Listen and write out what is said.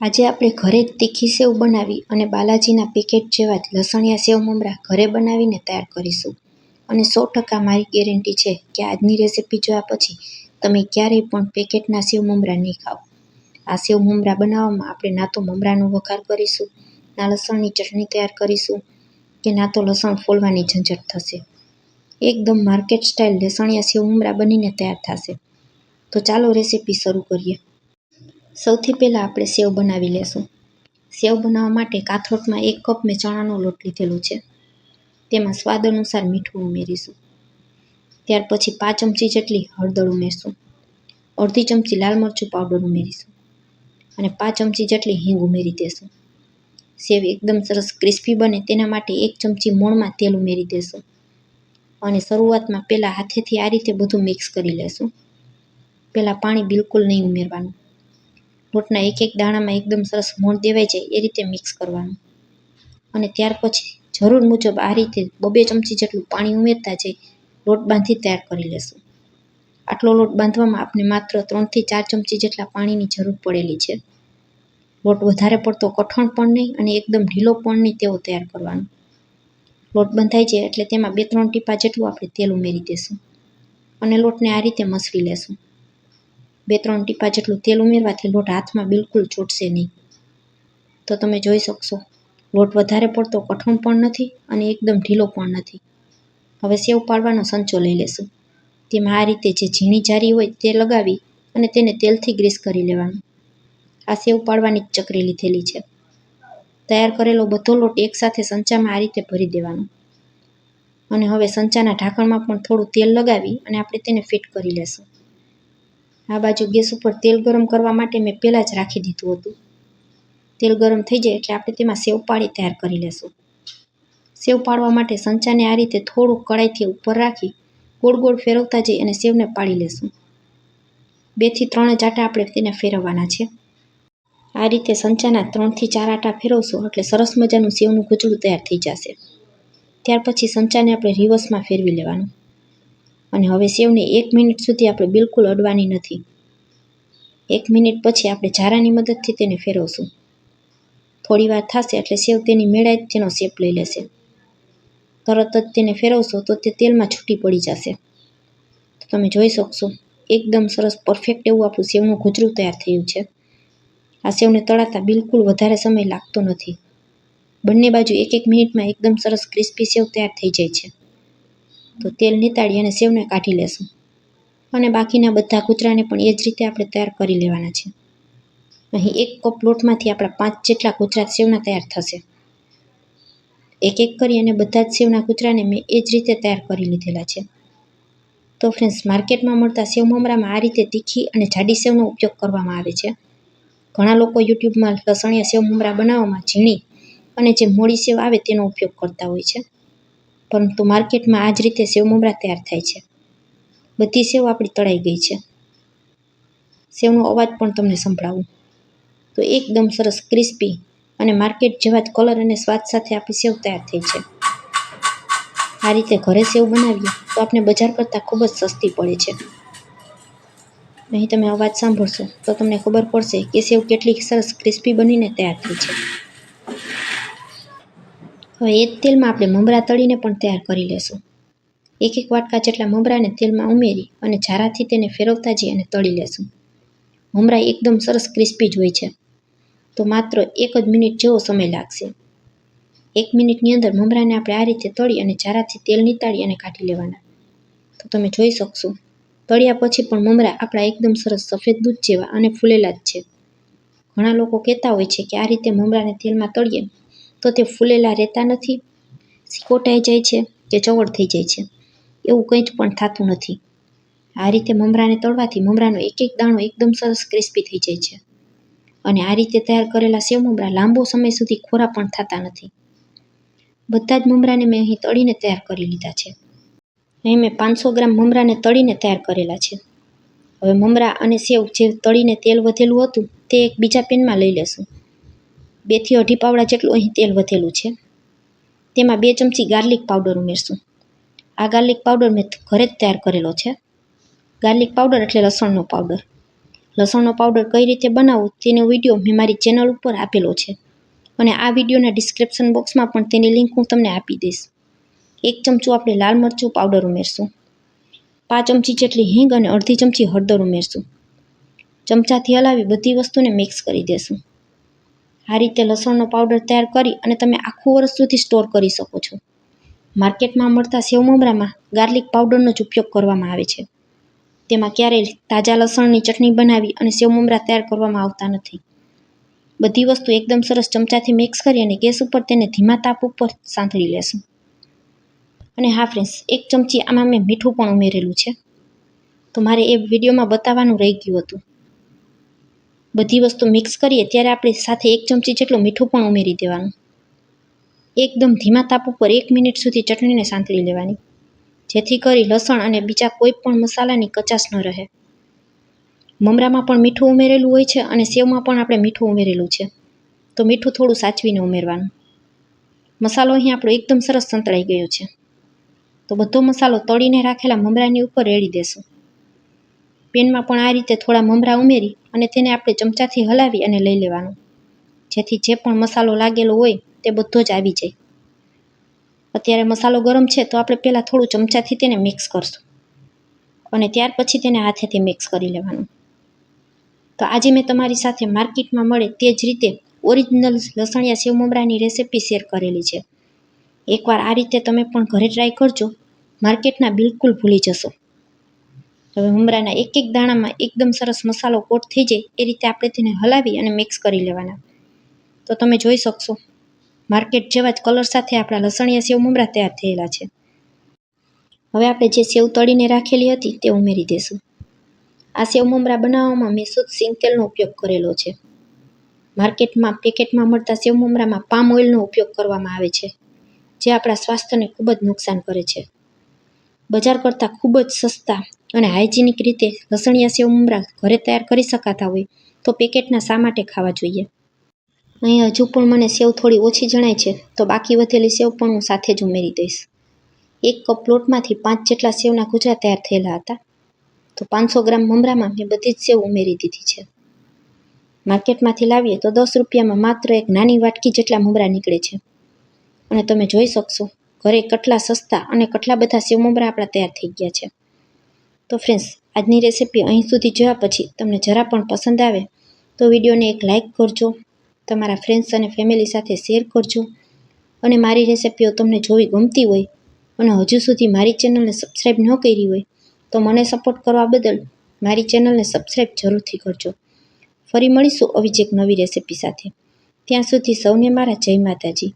આજે આપણે ઘરે જ તીખી સેવ બનાવી અને બાલાજીના પેકેટ જેવા જ લસણિયા સેવ મમરા ઘરે બનાવીને તૈયાર કરીશું. અને 100% મારી ગેરંટી છે કે આજની રેસીપી જોયા પછી તમે ક્યારેય પણ પેકેટના સેવ મમરા નહીં ખાઓ. આ સેવ મમરા બનાવવામાં આપણે ના તો મમરાનો વઘાર કરીશું, ના લસણની ચટણી તૈયાર કરીશું, કે ના તો લસણ ફોલવાની ઝંઝટ થશે. એકદમ માર્કેટ સ્ટાઇલ લસણિયા સેવ મમરા બનીને તૈયાર થશે. તો ચાલો રેસીપી શરૂ કરીએ. સૌથી પહેલાં આપણે સેવ બનાવી લેશું. સેવ બનાવવા માટે કાથરોટમાં 1 કપ મેં ચણાનો લોટ લીધેલો છે. તેમાં સ્વાદ અનુસાર મીઠું ઉમેરીશું. ત્યાર પછી 5 ચમચી જેટલી હળદર ઉમેરશું. અડધી ચમચી લાલ મરચું પાવડર ઉમેરીશું અને 5 ચમચી જેટલી હિંગ ઉમેરી દેશું. સેવ એકદમ સરસ ક્રિસ્પી બને તેના માટે 1 ચમચી મોણમાં તેલ ઉમેરી દેશું અને શરૂઆતમાં પહેલાં હાથેથી આ રીતે બધું મિક્સ કરી લેશું. પહેલાં પાણી બિલકુલ નહીં ઉમેરવાનું. લોટના એક એક દાણામાં એકદમ સરસ મોણ દેવાઈ જાય એ રીતે મિક્સ કરવાનું અને ત્યાર પછી જરૂર મુજબ આ રીતે 2 ચમચી જેટલું પાણી ઉમેરતા જઈ લોટ બાંધી તૈયાર કરી લેશું. આટલો લોટ બાંધવામાં આપણે માત્ર 3 થી 4 ચમચી જેટલા પાણીની જરૂર પડેલી છે. લોટ વધારે પડતો કઠણ પણ નહીં અને એકદમ ઢીલો પણ નહીં તેવો તૈયાર કરવાનો. લોટ બંધાઈ જાય એટલે તેમાં 2-3 ટીપા જેટલું આપણે તેલ ઉમેરી દઈશું અને લોટને આ રીતે મસળી લેશું. 2-3 ટીપા જેટલું તેલ ઉમેરવાથી લોટ હાથમાં બિલકુલ ચોટશે નહીં. તો તમે જોઈ શકશો લોટ વધારે પડતો કઠણ પણ નથી અને એકદમ ઢીલો પણ નથી. હવે સેવ પાડવાનો સંચો લઈ લેશું. તેમાં આ રીતે જે ઝીણી જારી હોય તે લગાવી અને તેને તેલથી ગ્રીસ કરી લેવાનું. આ સેવ પાડવાની જ ચકરી લીધેલી છે. તૈયાર કરેલો બધો લોટ એકસાથે સંચામાં આ રીતે ભરી દેવાનો અને હવે સંચાના ઢાંકણમાં પણ થોડું તેલ લગાવી અને આપણે તેને ફિટ કરી લેશું. આ બાજુ ગેસ ઉપર તેલ ગરમ કરવા માટે મેં પહેલાં જ રાખી દીધું હતું. તેલ ગરમ થઈ જાય એટલે આપણે તેમાં સેવ પાડી તૈયાર કરી લેશું. સેવ પાડવા માટે સંચાને આ રીતે થોડુંક કડાઈથી ઉપર રાખી ગોળ ગોળ ફેરવતા જઈ અને સેવને પાડી લેશું. 2 થી 3 જ આટા આપણે તેને ફેરવવાના છે. આ રીતે સંચાના 3 થી 4 આટા ફેરવશું એટલે સરસ મજાનું સેવનું ગૂંચળું તૈયાર થઈ જશે. ત્યાર પછી સંચાને આપણે રિવર્સમાં ફેરવી લેવાનું અને હવે સેવને 1 મિનિટ સુધી આપણે બિલકુલ અડવાની નથી. 1 મિનિટ પછી આપણે ઝારાની મદદથી તેને ફેરવશું. થોડી વાર થશે એટલે સેવ તેની મેળાએ જ તેનો શેપ લઈ લેશે. તરત જ તેને ફેરવશો તો તે તેલમાં છૂટી પડી જશે. તો તમે જોઈ શકશો એકદમ સરસ પરફેક્ટ એવું આપણું સેવનું ગૂંચળું તૈયાર થયું છે. આ સેવને તળાતા બિલકુલ વધારે સમય લાગતો નથી. બંને બાજુ 1-1 મિનિટમાં એકદમ સરસ ક્રિસ્પી સેવ તૈયાર થઈ જાય છે. તો તેલ નીતાળી અને સેવને કાઢી લેશું અને બાકીના બધા કૂતરાને પણ એ જ રીતે આપણે તૈયાર કરી લેવાના છે. અહીં 1 કપ લોટમાંથી આપણા 5 જેટલા કૂતરા સેવના તૈયાર થશે. એક એક કરી અને બધા જ સેવના કૂતરાને મેં એ જ રીતે તૈયાર કરી લીધેલા છે. તો ફ્રેન્ડ્સ, માર્કેટમાં મળતા સેવ મમરામાં આ રીતે તીખી અને જાડી સેવનો ઉપયોગ કરવામાં આવે છે. ઘણા લોકો યુટ્યુબમાં લસણિયા સેવ મમરા બનાવવામાં ઝીણી અને જે મોડી સેવ આવે તેનો ઉપયોગ કરતા હોય છે, પરંતુ માર્કેટમાં આ જ રીતે સેવ મમરા તૈયાર થાય છે. બધી સેવ આપણી તળાઈ ગઈ છે. સેવનો અવાજ પણ તમને સંભળાવું તો એકદમ સરસ ક્રિસ્પી અને માર્કેટ જેવા જ કલર અને સ્વાદ સાથે આપણી સેવ તૈયાર થઈ છે. આ રીતે ઘરે સેવ બનાવીએ તો આપણે બજાર કરતાં ખૂબ જ સસ્તી પડે છે. અહીં તમે અવાજ સાંભળશો તો તમને ખબર પડશે કે સેવ કેટલી સરસ ક્રિસ્પી બનીને તૈયાર થઈ છે. હવે એ જ તેલમાં આપણે મમરા તળીને પણ તૈયાર કરી લેશું. 1-1 વાટકા જેટલા મમરાને તેલમાં ઉમેરી અને ઝારાથી તેને ફેરવતા જઈ અને તળી લેશું. મમરા એકદમ સરસ ક્રિસ્પી જ હોય છે, તો માત્ર 1 જ મિનિટ જેવો સમય લાગશે. 1 મિનિટની અંદર મમરાને આપણે આ રીતે તળી અને ઝારાથી તેલ નીતાળી અને કાઢી લેવાના. તો તમે જોઈ શકશો તળ્યા પછી પણ મમરા આપણા એકદમ સરસ સફેદ દૂધ જેવા અને ફૂલેલા જ છે. ઘણા લોકો કહેતા હોય છે કે આ રીતે મમરાને તેલમાં તળીએ તો તે ફૂલેલા રહેતા નથી, સિકોટાઈ જાય છે કે ચવડ થઈ જાય છે. એવું કંઈ જ પણ થતું નથી. આ રીતે મમરાને તળવાથી મમરાનો એક એક દાણો એકદમ સરસ ક્રિસ્પી થઈ જાય છે અને આ રીતે તૈયાર કરેલા સેવ મમરા લાંબો સમય સુધી ખોરા પણ થતા નથી. બધા જ મમરાને મેં અહીં તળીને તૈયાર કરી લીધા છે. અહીં મેં 500 ગ્રામ મમરાને તળીને તૈયાર કરેલા છે. હવે મમરા અને સેવ જે તળીને તેલ વધેલું હતું તે એક બીજા પેનમાં લઈ લેશું. 2 થી 2.5 પાવડા જેટલું અહીં તેલ વધેલું છે. તેમાં 2 ચમચી ગાર્લિક પાવડર ઉમેરશું. આ ગાર્લિક પાવડર મેં ઘરે જ તૈયાર કરેલો છે. ગાર્લિક પાવડર એટલે લસણનો પાવડર. લસણનો પાવડર કઈ રીતે બનાવવો તેનો વિડીયો મેં મારી ચેનલ ઉપર આપેલો છે અને આ વિડીયોના ડિસ્ક્રિપ્શન બોક્સમાં પણ તેની લિંક હું તમને આપી દઈશ. 1 ચમચું આપણે લાલ મરચું પાવડર ઉમેરશું. 5 ચમચી જેટલી હિંગ અને અડધી ચમચી હળદર ઉમેરશું. ચમચાથી હલાવી બધી વસ્તુને મિક્સ કરી દેશું. આ રીતે લસણનો પાવડર તૈયાર કરી અને તમે આખું વર્ષ સુધી સ્ટોર કરી શકો છો. માર્કેટમાં મળતા સેવ મમરામાં ગાર્લિક પાવડરનો જ ઉપયોગ કરવામાં આવે છે. તેમાં ક્યારેય તાજા લસણની ચટણી બનાવી અને સેવ મમરા તૈયાર કરવામાં આવતા નથી. બધી વસ્તુ એકદમ સરસ ચમચાથી મિક્સ કરી અને ગેસ ઉપર તેને ધીમા તાપ ઉપર સાંતળી લેશું. અને હા ફ્રેન્ડ્સ, 1 ચમચી આમાં મેં મીઠું પણ ઉમેરેલું છે. તો મારે એ વિડીયોમાં બતાવવાનું રહી ગયું હતું. બધી વસ્તુ મિક્સ કરીએ ત્યારે આપણે સાથે 1 ચમચી જેટલું મીઠું પણ ઉમેરી દેવાનું. એકદમ ધીમા તાપ ઉપર 1 મિનિટ સુધી ચટણીને સાંતળી લેવાની, જેથી કરી લસણ અને બીજા કોઈ પણ મસાલાની કચાશ ન રહે. મમરામાં પણ મીઠું ઉમેરેલું હોય છે અને સેવમાં પણ આપણે મીઠું ઉમેરેલું છે, તો મીઠું થોડું સાચવીને ઉમેરવાનું. મસાલો અહીં આપણો એકદમ સરસ સંતળાઈ ગયો છે. તો બધો મસાલો તળીને રાખેલા મમરાની ઉપર રેડી દેશું. પેનમાં પણ આ રીતે થોડા મમરા ઉમેરી અને તેને આપણે ચમચાથી હલાવી અને લઈ લેવાનું, જેથી જે પણ મસાલો લાગેલો હોય તે બધો જ આવી જાય. અત્યારે મસાલો ગરમ છે તો આપણે પહેલાં થોડું ચમચાથી તેને મિક્સ કરશું અને ત્યાર પછી તેને હાથેથી મિક્સ કરી લેવાનું. તો આજે મેં તમારી સાથે માર્કેટમાં મળે તે જ રીતે ઓરિજિનલ લસણિયા સેવ મમરાની રેસિપી શેર કરેલી છે. એકવાર આ રીતે તમે પણ ઘરે ટ્રાય કરજો, માર્કેટના બિલકુલ ભૂલી જશો. હવે મમરાના એક એક દાણામાં એકદમ સરસ મસાલો કોટ થઈ જાય એ રીતે આપણે તેને હલાવી અને મિક્સ કરી લેવાના. તો તમે જોઈ શકશો માર્કેટ જેવા જ કલર સાથે આપણા લસણિયા સેવ મમરા તૈયાર થયેલા છે. હવે આપણે જે સેવ તળીને રાખેલી હતી તે ઉમેરી દઈશું. આ સેવ મમરા બનાવવામાં મેં શુદ્ધ સિંગ તેલનો ઉપયોગ કરેલો છે. માર્કેટમાં પેકેટમાં મળતા સેવ મમરામાં પામ ઓઇલનો ઉપયોગ કરવામાં આવે છે, જે આપણા સ્વાસ્થ્યને ખૂબ જ નુકસાન કરે છે. બજાર કરતાં ખૂબ જ સસ્તા અને હાઇજેનિક રીતે લસણિયા સેવ મમરા ઘરે તૈયાર કરી શકાતા હોય તો પેકેટના શા માટે ખાવા જોઈએ. અહીં હજુ પણ મને સેવ થોડી ઓછી જણાય છે, તો બાકી વધેલી સેવ પણ હું સાથે જ ઉમેરી દઈશ. 1 કપ લોટમાંથી 5 જેટલા સેવના ગુજા તૈયાર થયેલા હતા. તો 500 ગ્રામ મમરામાં મેં બધી જ સેવ ઉમેરી દીધી છે. માર્કેટમાંથી લાવીએ તો 10 રૂપિયામાં માત્ર એક નાની વાટકી જેટલા મમરા નીકળે છે. અને તમે જોઈ શકશો ઘરે કેટલા સસ્તા અને કેટલા બધા સેવ મમરા આપણા તૈયાર થઈ ગયા છે. તો ફ્રેન્ડ્સ, આજની રેસિપી અહીં સુધી જોયા પછી તમને જરા પણ પસંદ આવે તો વિડીયોને એક લાઇક કરજો, તમારા ફ્રેન્ડ્સ અને ફેમિલી સાથે શેર કરજો અને મારી રેસિપીઓ તમને જોવી ગમતી હોય અને હજુ સુધી મારી ચેનલને સબસ્ક્રાઈબ ન કરી હોય તો મને સપોર્ટ કરવા બદલ મારી ચેનલને સબસ્ક્રાઈબ જરૂરથી કરજો. ફરી મળીશું આવી જ એક નવી રેસિપી સાથે. ત્યાં સુધી સૌને મારા જય માતાજી.